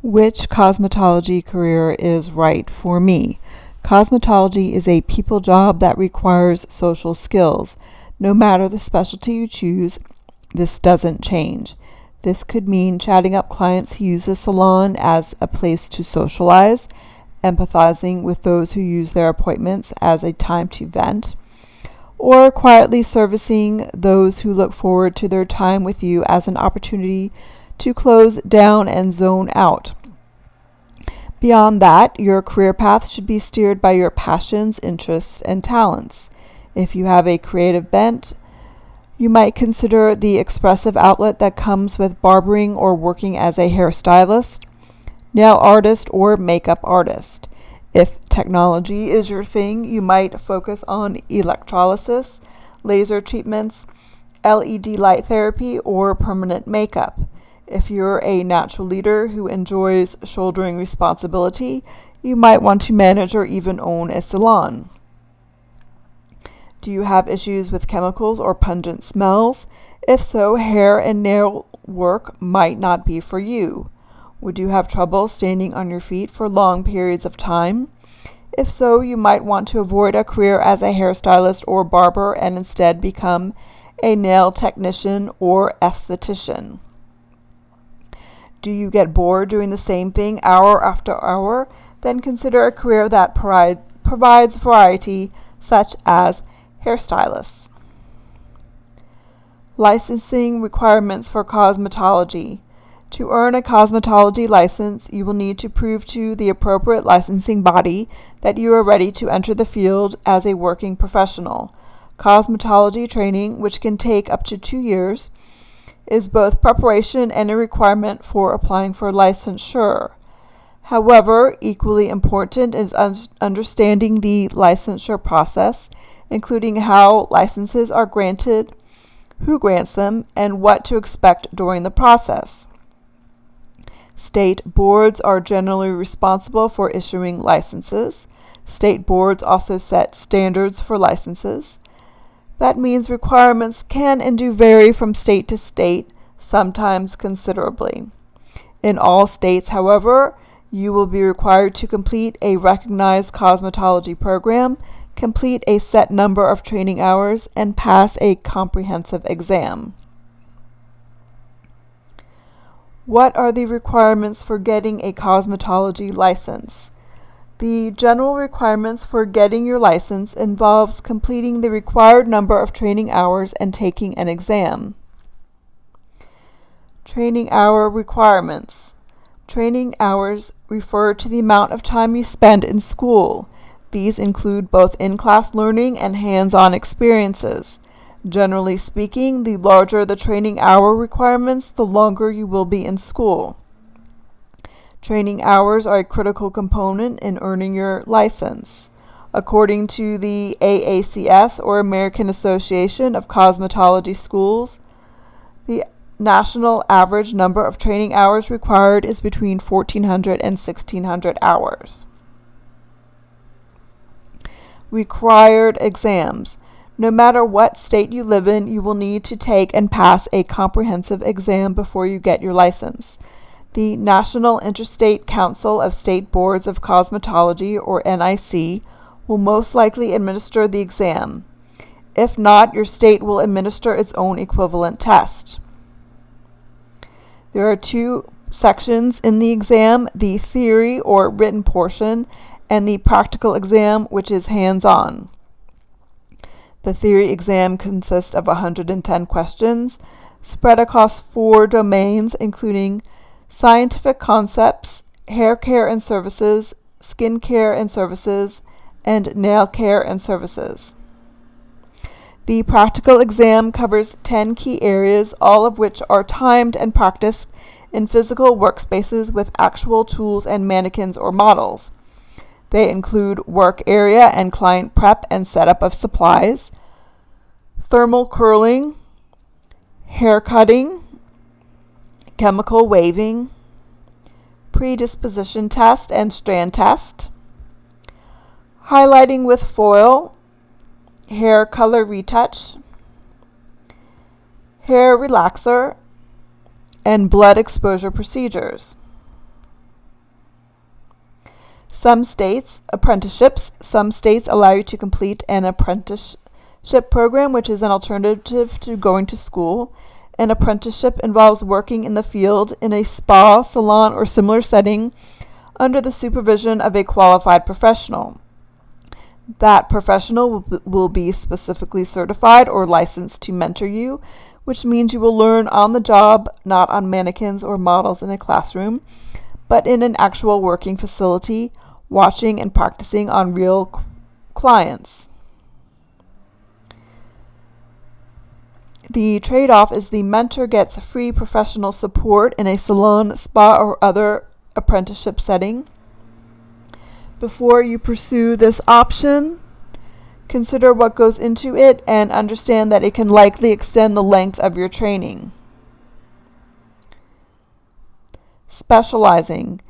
Which cosmetology career is right for me? Cosmetology is a people job that requires social skills. No matter the specialty you choose, this doesn't change. This could mean chatting up clients who use the salon as a place to socialize, empathizing with those who use their appointments as a time to vent, or quietly servicing those who look forward to their time with you as an opportunity to close down and zone out. Beyond that, your career path should be steered by your passions, interests, and talents. If you have a creative bent, you might consider the expressive outlet that comes with barbering or working as a hairstylist, nail artist, or makeup artist. If technology is your thing, you might focus on electrolysis, laser treatments, LED light therapy, or permanent makeup. If you're a natural leader who enjoys shouldering responsibility, you might want to manage or even own a salon. Do you have issues with chemicals or pungent smells? If so, hair and nail work might not be for you. Would you have trouble standing on your feet for long periods of time? If so, you might want to avoid a career as a hairstylist or barber and instead become a nail technician or esthetician. Do you get bored doing the same thing hour after hour? Then consider a career that provides variety, such as hairstylists. Licensing requirements for cosmetology. To earn a cosmetology license, you will need to prove to the appropriate licensing body that you are ready to enter the field as a working professional. Cosmetology training, which can take up to 2 years, is both preparation and a requirement for applying for licensure. However, equally important is understanding the licensure process, including how licenses are granted, who grants them, and what to expect during the process. State boards are generally responsible for issuing licenses. State boards also set standards for licenses. That means requirements can and do vary from state to state, sometimes considerably. In all states, however, you will be required to complete a recognized cosmetology program, complete a set number of training hours, and pass a comprehensive exam. What are the requirements for getting a cosmetology license? The general requirements for getting your license involves completing the required number of training hours and taking an exam. Training hour requirements. Training hours refer to the amount of time you spend in school. These include both in-class learning and hands-on experiences. Generally speaking, the larger the training hour requirements, the longer you will be in school. Training hours are a critical component in earning your license. According to the AACS, or American Association of Cosmetology Schools, the national average number of training hours required is between 1,400 and 1,600 hours. Required exams. No matter what state you live in, you will need to take and pass a comprehensive exam before you get your license. The National Interstate Council of State Boards of Cosmetology, or NIC, will most likely administer the exam. If not, your state will administer its own equivalent test. There are 2 sections in the exam: the theory or written portion and the practical exam, which is hands-on. The theory exam consists of 110 questions spread across 4 domains, including scientific concepts, hair care and services, skin care and services, and nail care and services. The practical exam covers 10 key areas, all of which are timed and practiced in physical workspaces with actual tools and mannequins or models. They include work area and client prep and setup of supplies, thermal curling, hair cutting, chemical waving, predisposition test and strand test, highlighting with foil, hair color retouch, hair relaxer, and blood exposure procedures. Some states allow you to complete an apprenticeship program, which is an alternative to going to school. An apprenticeship involves working in the field in a spa, salon, or similar setting under the supervision of a qualified professional. That professional will be specifically certified or licensed to mentor you, which means you will learn on the job, not on mannequins or models in a classroom, but in an actual working facility, watching and practicing on real clients. The trade-off is the mentor gets free professional support in a salon, spa, or other apprenticeship setting. Before you pursue this option, consider what goes into it and understand that it can likely extend the length of your training. Specializing.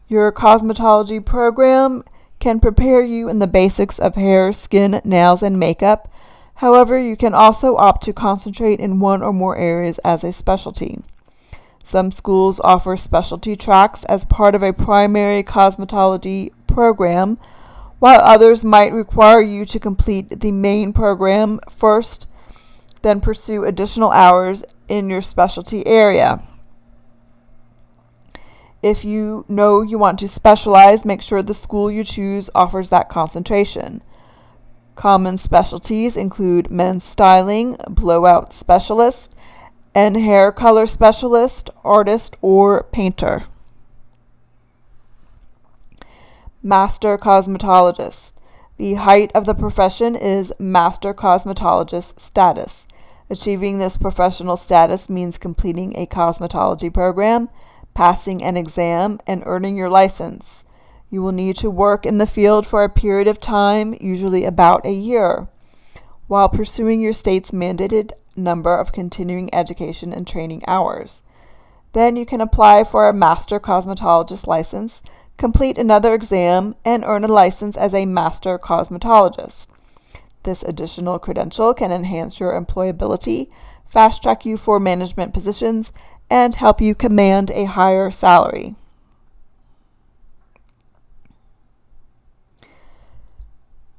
Your cosmetology program can prepare you in the basics of hair, skin, nails, and makeup. However, you can also opt to concentrate in one or more areas as a specialty. Some schools offer specialty tracks as part of a primary cosmetology program, while others might require you to complete the main program first, then pursue additional hours in your specialty area. If you know you want to specialize, make sure the school you choose offers that concentration. Common specialties include men's styling, blowout specialist, and hair color specialist, artist, or painter. Master cosmetologist. The height of the profession is master cosmetologist status. Achieving this professional status means completing a cosmetology program, passing an exam, and earning your license. You will need to work in the field for a period of time, usually about a year, while pursuing your state's mandated number of continuing education and training hours. Then you can apply for a master cosmetologist license, complete another exam, and earn a license as a master cosmetologist. This additional credential can enhance your employability, fast-track you for management positions, and help you command a higher salary.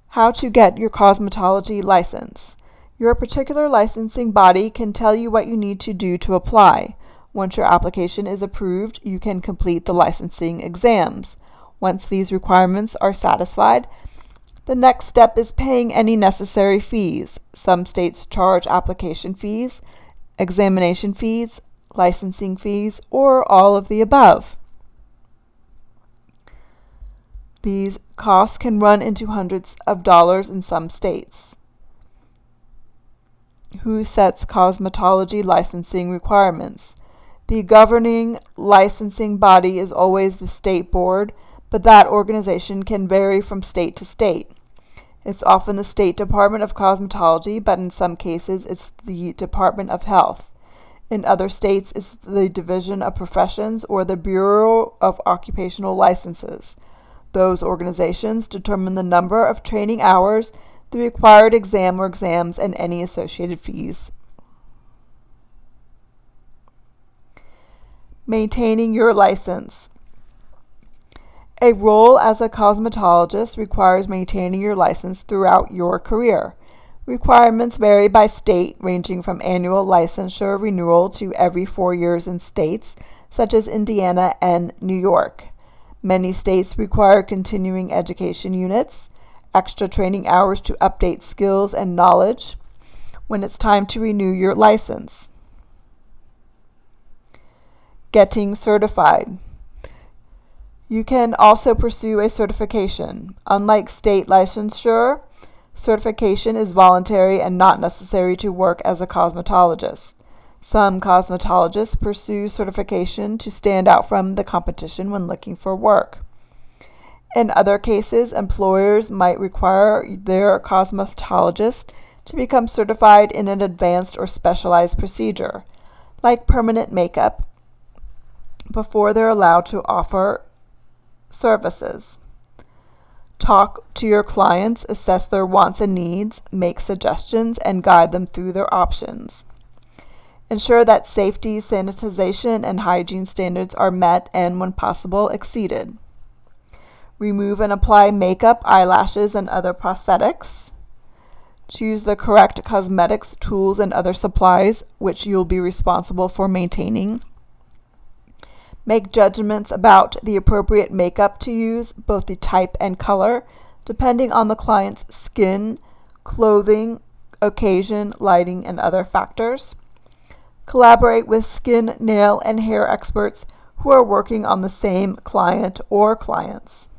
How to get your cosmetology license. Your particular licensing body can tell you what you need to do to apply. Once your application is approved, you can complete the licensing exams. Once these requirements are satisfied, the next step is paying any necessary fees. Some states charge application fees, examination fees, licensing fees, or all of the above. These costs can run into hundreds of dollars in some states. Who sets cosmetology licensing requirements? The governing licensing body is always the state board, but that organization can vary from state to state. It's often the State Department of Cosmetology, but in some cases it's the Department of Health. In other states, it's the Division of Professions or the Bureau of Occupational Licenses. Those organizations determine the number of training hours, the required exam or exams, and any associated fees. Maintaining your license. A role as a cosmetologist requires maintaining your license throughout your career. Requirements vary by state, ranging from annual licensure renewal to every 4 years in states such as Indiana and New York. Many states require continuing education units, extra training hours to update skills and knowledge when it's time to renew your license. Getting certified. You can also pursue a certification. Unlike state licensure, certification is voluntary and not necessary to work as a cosmetologist. Some cosmetologists pursue certification to stand out from the competition when looking for work. In other cases, employers might require their cosmetologist to become certified in an advanced or specialized procedure, like permanent makeup, before they're allowed to offer services. Talk to your clients, assess their wants and needs, make suggestions, and guide them through their options. Ensure that safety, sanitization, and hygiene standards are met and, when possible, exceeded. Remove and apply makeup, eyelashes, and other prosthetics. Choose the correct cosmetics, tools, and other supplies which you'll be responsible for maintaining. Make judgments about the appropriate makeup to use, both the type and color, depending on the client's skin, clothing, occasion, lighting, and other factors. Collaborate with skin, nail, and hair experts who are working on the same client or clients.